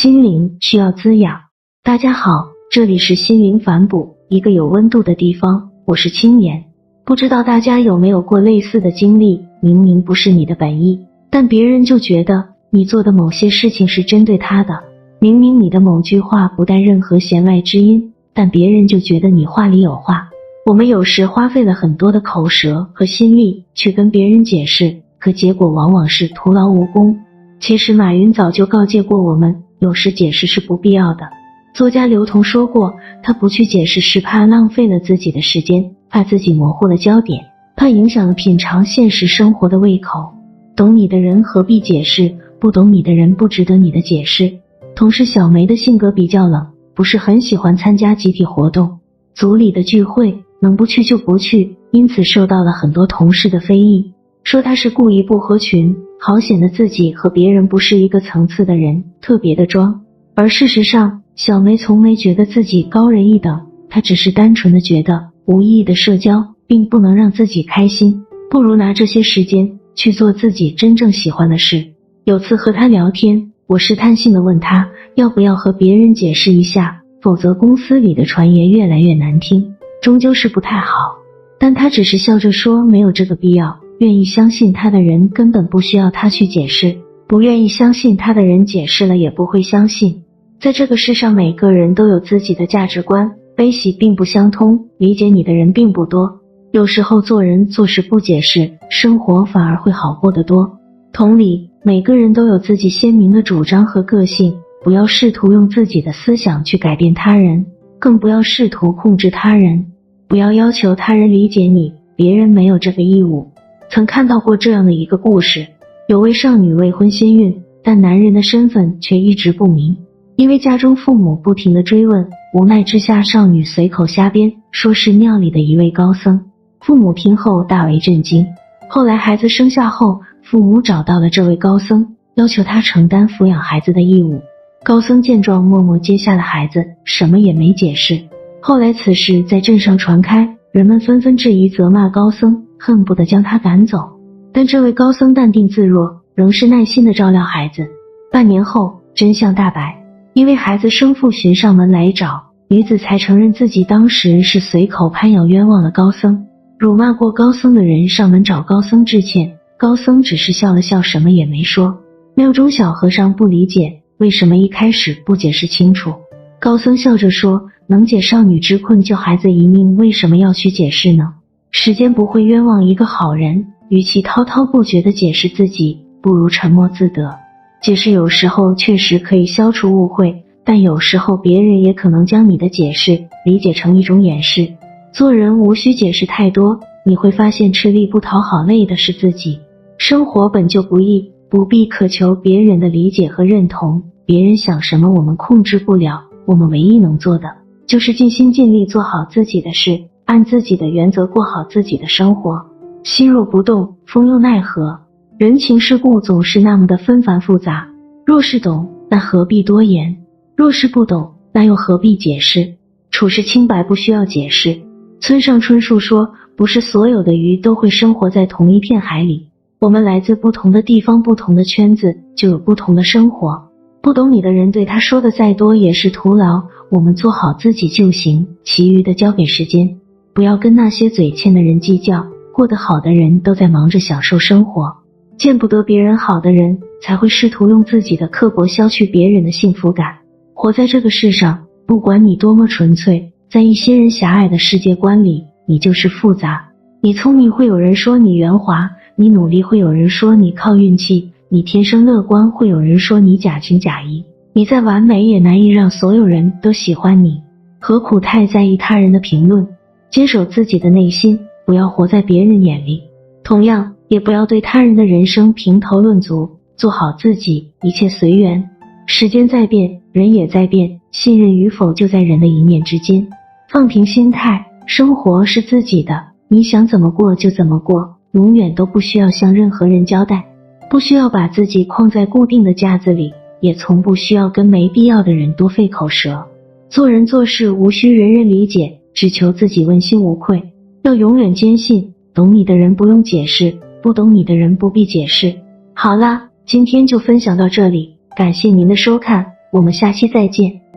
心灵需要滋养。大家好，这里是心灵反哺，一个有温度的地方，我是青年。不知道大家有没有过类似的经历，明明不是你的本意，但别人就觉得你做的某些事情是针对他的。明明你的某句话不带任何弦外之音，但别人就觉得你话里有话。我们有时花费了很多的口舌和心力去跟别人解释，可结果往往是徒劳无功。其实马云早就告诫过我们，有时解释是不必要的。作家刘同说过，他不去解释是怕浪费了自己的时间，怕自己模糊了焦点，怕影响了品尝现实生活的胃口。懂你的人何必解释，不懂你的人不值得你的解释。同事小梅的性格比较冷，不是很喜欢参加集体活动，组里的聚会能不去就不去，因此受到了很多同事的非议，说她是故意不合群，好显得自己和别人不是一个层次的人，特别的装。而事实上，小梅从没觉得自己高人一等，她只是单纯的觉得无意义的社交并不能让自己开心，不如拿这些时间去做自己真正喜欢的事。有次和她聊天，我试探性的问她要不要和别人解释一下，否则公司里的传言越来越难听，终究是不太好。但她只是笑着说没有这个必要，愿意相信她的人根本不需要她去解释，不愿意相信她的人解释了也不会相信。在这个世上，每个人都有自己的价值观，悲喜并不相通，理解你的人并不多。有时候做人做事不解释，生活反而会好过得多。同理，每个人都有自己鲜明的主张和个性，不要试图用自己的思想去改变他人，更不要试图控制他人，不要要求他人理解你，别人没有这个义务。曾看到过这样的一个故事，有位少女未婚先孕，但男人的身份却一直不明。因为家中父母不停地追问，无奈之下少女随口瞎编，说是庙里的一位高僧。父母听后大为震惊。后来孩子生下后，父母找到了这位高僧，要求他承担抚养孩子的义务。高僧见状默默接下了孩子，什么也没解释。后来此事在镇上传开，人们纷纷质疑责骂高僧，恨不得将他赶走。但这位高僧淡定自若，仍是耐心地照料孩子。半年后，真相大白。因为孩子生父寻上门来找，女子才承认自己当时是随口攀咬冤枉了高僧。辱骂过高僧的人上门找高僧致歉，高僧只是笑了笑，什么也没说。庙中小和尚不理解，为什么一开始不解释清楚？高僧笑着说，能解少女之困，救孩子一命，为什么要去解释呢？时间不会冤枉一个好人，与其滔滔不绝地解释自己，不如沉默自得。解释有时候确实可以消除误会，但有时候别人也可能将你的解释理解成一种掩饰。做人无需解释太多，你会发现吃力不讨好，累的是自己。生活本就不易，不必渴求别人的理解和认同，别人想什么我们控制不了，我们唯一能做的就是尽心尽力做好自己的事，按自己的原则过好自己的生活。心若不动，风又奈何？人情世故总是那么的纷繁复杂，若是懂，那何必多言？若是不懂，那又何必解释？处事清白不需要解释。村上春树说，不是所有的鱼都会生活在同一片海里，我们来自不同的地方，不同的圈子，就有不同的生活。不懂你的人对他说的再多也是徒劳，我们做好自己就行，其余的交给时间。不要跟那些嘴欠的人计较，过得好的人都在忙着享受生活。见不得别人好的人，才会试图用自己的刻薄消去别人的幸福感。活在这个世上，不管你多么纯粹，在一些人狭隘的世界观里，你就是复杂。你聪明会有人说你圆滑，你努力会有人说你靠运气，你天生乐观会有人说你假情假意，你再完美也难以让所有人都喜欢你，何苦太在意他人的评论？坚守自己的内心，不要活在别人眼里。同样也不要对他人的人生评头论足，做好自己，一切随缘。时间在变，人也在变，信任与否就在人的一念之间。放平心态，生活是自己的，你想怎么过就怎么过，永远都不需要向任何人交代，不需要把自己框在固定的架子里，也从不需要跟没必要的人多费口舌。做人做事无需人人理解，只求自己问心无愧。要永远坚信，懂你的人不用解释，不懂你的人不必解释。好啦，今天就分享到这里，感谢您的收看，我们下期再见。